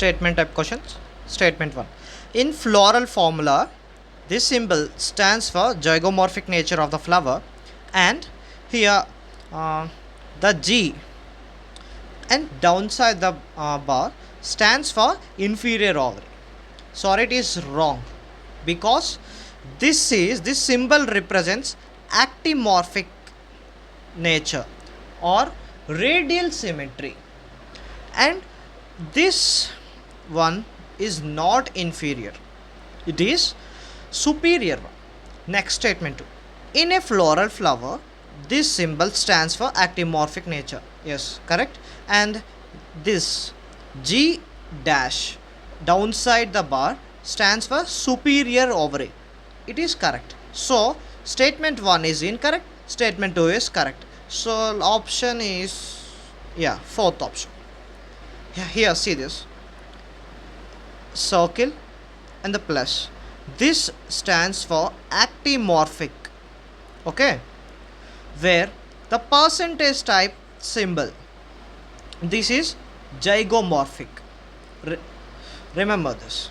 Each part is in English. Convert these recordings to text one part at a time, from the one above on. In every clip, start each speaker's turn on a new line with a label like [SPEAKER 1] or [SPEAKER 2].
[SPEAKER 1] Statement type questions. Statement 1. In floral formula, this symbol stands for zygomorphic nature of the flower, and here the G and downside the bar stands for inferior ovary. Sorry, it is wrong, because this symbol represents actimorphic nature or radial symmetry, and this one is not inferior, it is superior one. Next statement 2. In a floral flower, this symbol stands for actimorphic nature. Yes, correct. And this G dash downside the bar stands for superior ovary. It is correct. So statement 1 is incorrect, statement 2 is correct. So option is, yeah, fourth option. Here, see this circle and the plus. This stands for actimorphic, okay, where the percentage type symbol, this is zygomorphic. Remember this.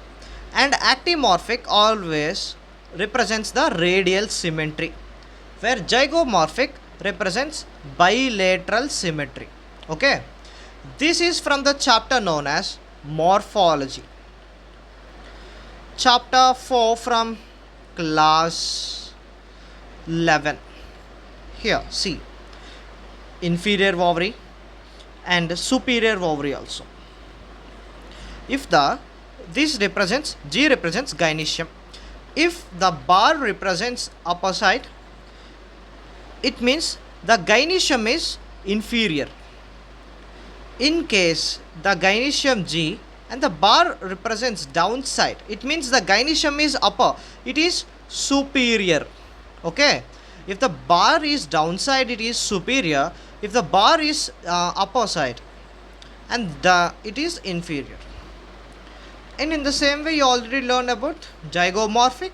[SPEAKER 1] And actimorphic always represents the radial symmetry, where zygomorphic represents bilateral symmetry. Okay, this is from the chapter known as morphology, chapter 4 from class 11. Here, see, inferior ovary and superior ovary also. If this represents, G represents gynoecium. If the bar represents upper side, it means the gynoecium is inferior. In case the gynoecium G and the bar represents downside, it means the gynoecium is upper, it is superior. Okay, if the bar is downside, it is superior. If the bar is upper side, and it is inferior. And in the same way, you already learned about zygomorphic,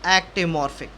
[SPEAKER 1] actimorphic.